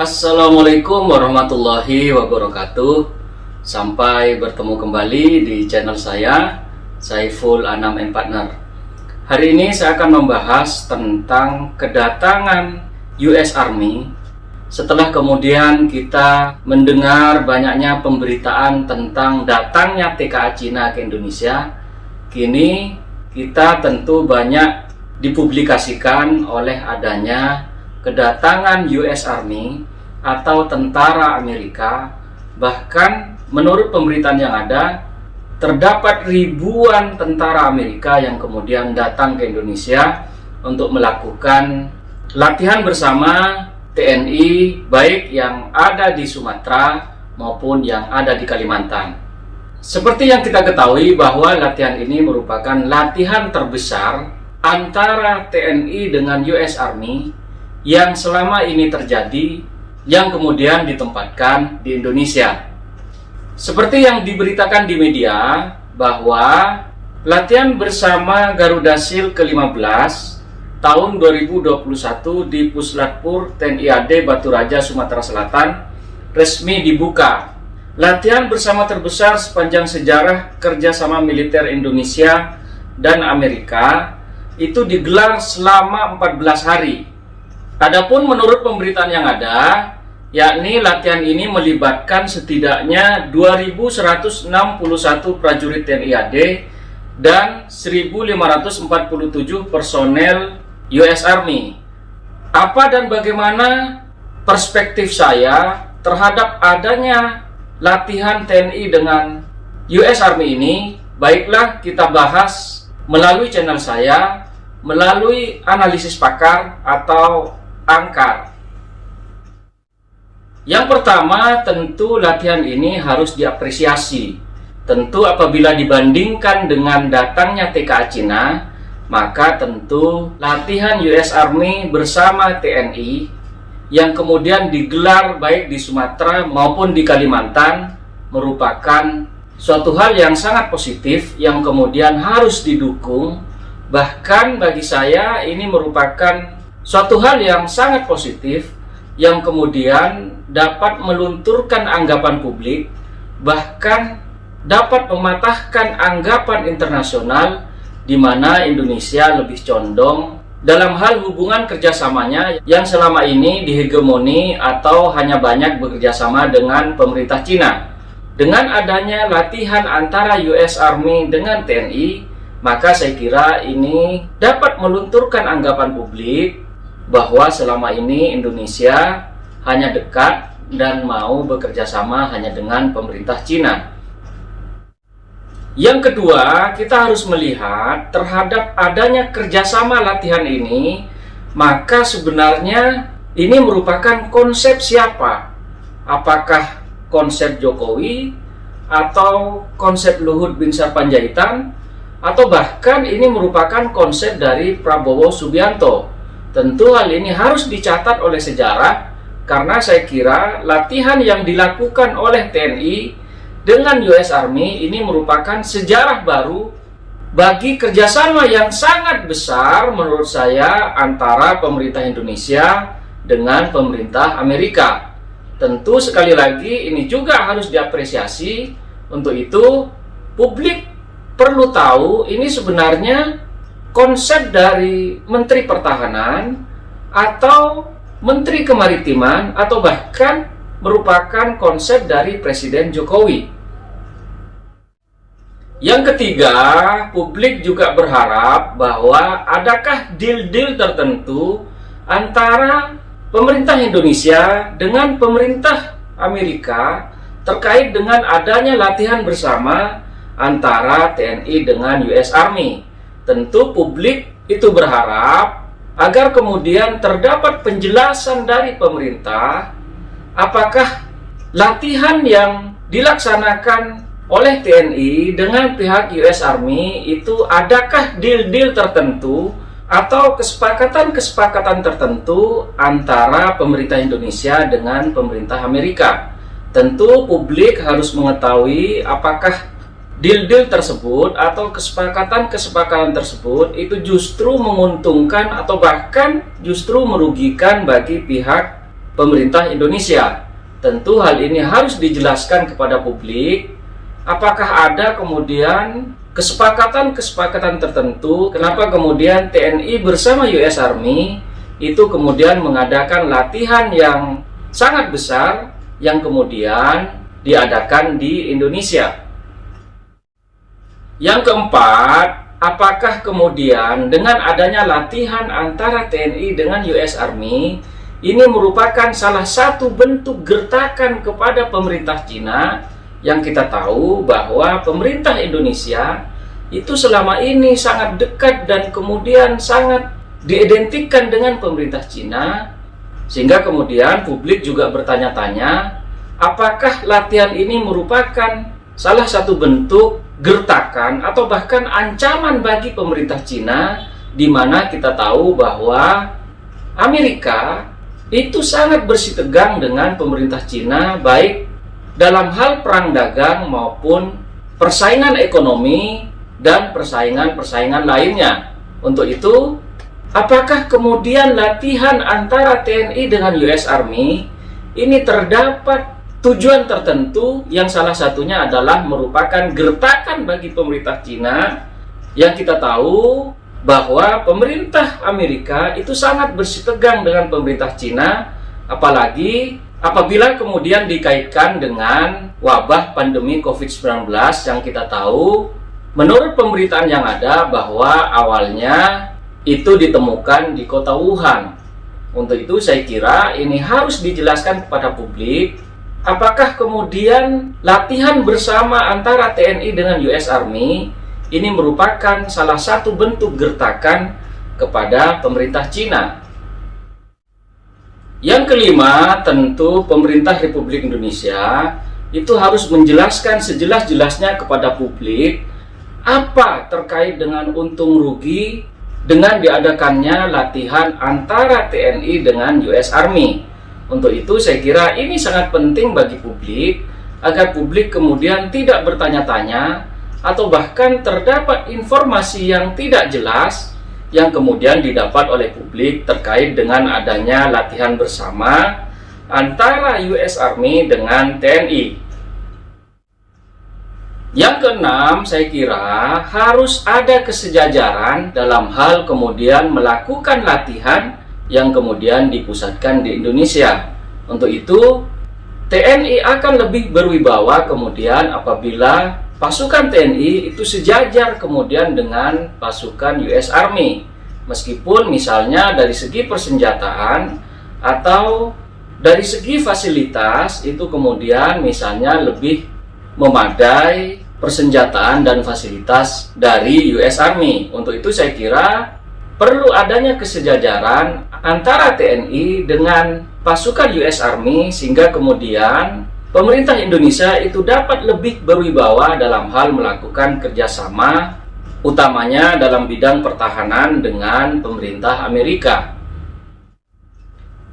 Assalamualaikum warahmatullahi wabarakatuh. Sampai bertemu kembali di channel saya, Saiful Anam and Partner. Hari ini saya akan membahas tentang kedatangan US Army. Setelah kemudian kita mendengar banyaknya pemberitaan tentang datangnya TKA Cina ke Indonesia, kini kita tentu banyak dipublikasikan oleh adanya kedatangan US Army atau tentara Amerika. Bahkan menurut pemberitaan yang ada, terdapat ribuan tentara Amerika yang kemudian datang ke Indonesia untuk melakukan latihan bersama TNI, baik yang ada di Sumatera maupun yang ada di Kalimantan. Seperti yang kita ketahui bahwa latihan ini merupakan latihan terbesar antara TNI dengan US Army yang selama ini terjadi, yang kemudian ditempatkan di Indonesia. Seperti yang diberitakan di media bahwa latihan bersama Garuda Shield ke-15 tahun 2021 di Puslatpur TNI AD Batu Raja, Sumatera Selatan resmi dibuka. Latihan bersama terbesar sepanjang sejarah kerjasama militer Indonesia dan Amerika itu digelar selama 14 hari. Adapun menurut pemberitaan yang ada, yakni latihan ini melibatkan setidaknya 2.161 prajurit TNI AD dan 1.547 personel US Army. Apa dan bagaimana perspektif saya terhadap adanya latihan TNI dengan US Army ini? Baiklah, kita bahas melalui channel saya, melalui analisis pakar atau angkar. Yang pertama, tentu latihan ini harus diapresiasi. Tentu apabila dibandingkan dengan datangnya TKA Cina, maka tentu latihan US Army bersama TNI yang kemudian digelar baik di Sumatera maupun di Kalimantan merupakan suatu hal yang sangat positif yang kemudian harus didukung. Bahkan bagi saya ini merupakan suatu hal yang sangat positif yang kemudian dapat melunturkan anggapan publik, bahkan dapat mematahkan anggapan internasional di mana Indonesia lebih condong dalam hal hubungan kerjasamanya yang selama ini dihegemoni atau hanya banyak bekerjasama dengan pemerintah Cina. Dengan adanya latihan antara US Army dengan TNI, maka saya kira ini dapat melunturkan anggapan publik bahwa selama ini Indonesia hanya dekat dan mau bekerja sama hanya dengan pemerintah Cina. Yang kedua, kita harus melihat terhadap adanya kerjasama latihan ini, maka sebenarnya ini merupakan konsep siapa? Apakah konsep Jokowi atau konsep Luhut bin Sarpanjaitan, atau bahkan ini merupakan konsep dari Prabowo Subianto? Tentu hal ini harus dicatat oleh sejarah, karena saya kira latihan yang dilakukan oleh TNI dengan US Army ini merupakan sejarah baru bagi kerjasama yang sangat besar menurut saya antara pemerintah Indonesia dengan pemerintah Amerika. Tentu sekali lagi ini juga harus diapresiasi. Untuk itu publik perlu tahu ini sebenarnya konsep dari Menteri Pertahanan atau Menteri Kemaritiman atau bahkan merupakan konsep dari Presiden Jokowi. Yang ketiga, publik juga berharap bahwa adakah deal-deal tertentu antara pemerintah Indonesia dengan pemerintah Amerika terkait dengan adanya latihan bersama antara TNI dengan US Army. Tentu publik itu berharap agar kemudian terdapat penjelasan dari pemerintah apakah latihan yang dilaksanakan oleh TNI dengan pihak US Army itu adakah deal-deal tertentu atau kesepakatan-kesepakatan tertentu antara pemerintah Indonesia dengan pemerintah Amerika. Tentu publik harus mengetahui apakah deal-deal tersebut atau kesepakatan-kesepakatan tersebut itu justru menguntungkan atau bahkan justru merugikan bagi pihak pemerintah Indonesia. Tentu hal ini harus dijelaskan kepada publik. Apakah ada kemudian kesepakatan tertentu kenapa kemudian TNI bersama US Army itu kemudian mengadakan latihan yang sangat besar yang kemudian diadakan di Indonesia. Yang keempat, apakah kemudian dengan adanya latihan antara TNI dengan US Army ini merupakan salah satu bentuk gertakan kepada pemerintah Cina, yang kita tahu bahwa pemerintah Indonesia itu selama ini sangat dekat dan kemudian sangat diidentikan dengan pemerintah Cina, sehingga kemudian publik juga bertanya-tanya apakah latihan ini merupakan salah satu bentuk gertakan atau bahkan ancaman bagi pemerintah Cina, di mana kita tahu bahwa Amerika itu sangat bersitegang dengan pemerintah Cina, baik dalam hal perang dagang maupun persaingan ekonomi dan persaingan lainnya. Untuk itu, apakah kemudian latihan antara TNI dengan US Army ini terdapat tujuan tertentu yang salah satunya adalah merupakan gertakan bagi pemerintah Cina, yang kita tahu bahwa pemerintah Amerika itu sangat bersitegang dengan pemerintah Cina, apalagi apabila kemudian dikaitkan dengan wabah pandemi COVID-19 yang kita tahu, menurut pemberitaan yang ada bahwa awalnya itu ditemukan di kota Wuhan. Untuk itu saya kira ini harus dijelaskan kepada publik, apakah kemudian latihan bersama antara TNI dengan US Army ini merupakan salah satu bentuk gertakan kepada pemerintah Cina. Yang kelima, tentu pemerintah Republik Indonesia itu harus menjelaskan sejelas-jelasnya kepada publik apa terkait dengan untung rugi dengan diadakannya latihan antara TNI dengan US Army. Untuk itu saya kira ini sangat penting bagi publik, agar publik kemudian tidak bertanya-tanya atau bahkan terdapat informasi yang tidak jelas yang kemudian didapat oleh publik terkait dengan adanya latihan bersama antara US Army dengan TNI. Yang keenam, saya kira harus ada kesejajaran dalam hal kemudian melakukan latihan yang kemudian dipusatkan di Indonesia. Untuk itu, TNI akan lebih berwibawa kemudian apabila pasukan TNI itu sejajar kemudian dengan pasukan US Army. Meskipun misalnya dari segi persenjataan atau dari segi fasilitas itu kemudian misalnya lebih memadai persenjataan dan fasilitas dari US Army. Untuk itu saya kira perlu adanya kesejajaran antara TNI dengan pasukan US Army, sehingga kemudian pemerintah Indonesia itu dapat lebih berwibawa dalam hal melakukan kerjasama, utamanya dalam bidang pertahanan dengan pemerintah Amerika.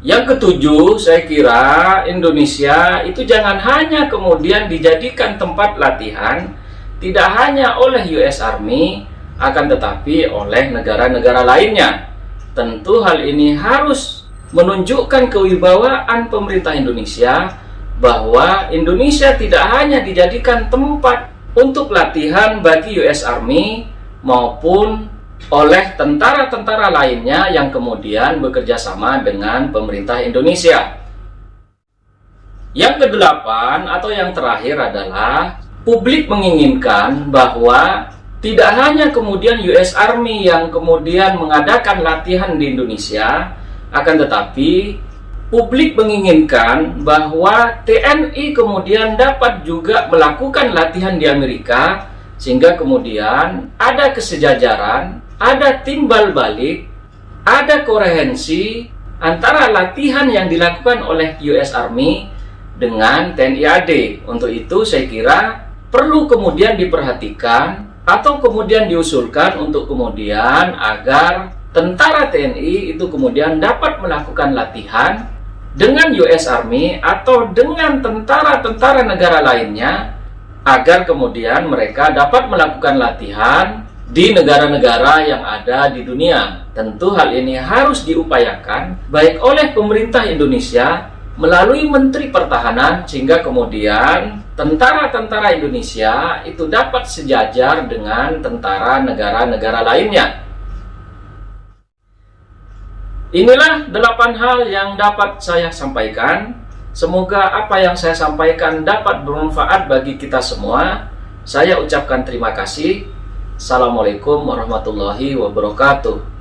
Yang ketujuh, saya kira Indonesia itu jangan hanya kemudian dijadikan tempat latihan, tidak hanya oleh US Army, akan tetapi oleh negara-negara lainnya. Tentu hal ini harus menunjukkan kewibawaan pemerintah Indonesia, bahwa Indonesia tidak hanya dijadikan tempat untuk latihan bagi US Army maupun oleh tentara-tentara lainnya yang kemudian bekerja sama dengan pemerintah Indonesia. Yang kedelapan atau yang terakhir adalah publik menginginkan bahwa tidak hanya kemudian US Army yang kemudian mengadakan latihan di Indonesia, akan tetapi publik menginginkan bahwa TNI kemudian dapat juga melakukan latihan di Amerika, sehingga kemudian ada kesejajaran, ada timbal balik, ada koherensi antara latihan yang dilakukan oleh US Army dengan TNI AD. Untuk itu saya kira perlu kemudian diperhatikan atau kemudian diusulkan untuk kemudian agar tentara TNI itu kemudian dapat melakukan latihan dengan US Army atau dengan tentara-tentara negara lainnya, agar kemudian mereka dapat melakukan latihan di negara-negara yang ada di dunia. Tentu hal ini harus diupayakan baik oleh pemerintah Indonesia melalui Menteri Pertahanan, sehingga kemudian tentara-tentara Indonesia itu dapat sejajar dengan tentara negara-negara lainnya. Inilah 8 hal yang dapat saya sampaikan. Semoga apa yang saya sampaikan dapat bermanfaat bagi kita semua. Saya ucapkan terima kasih. Assalamualaikum warahmatullahi wabarakatuh.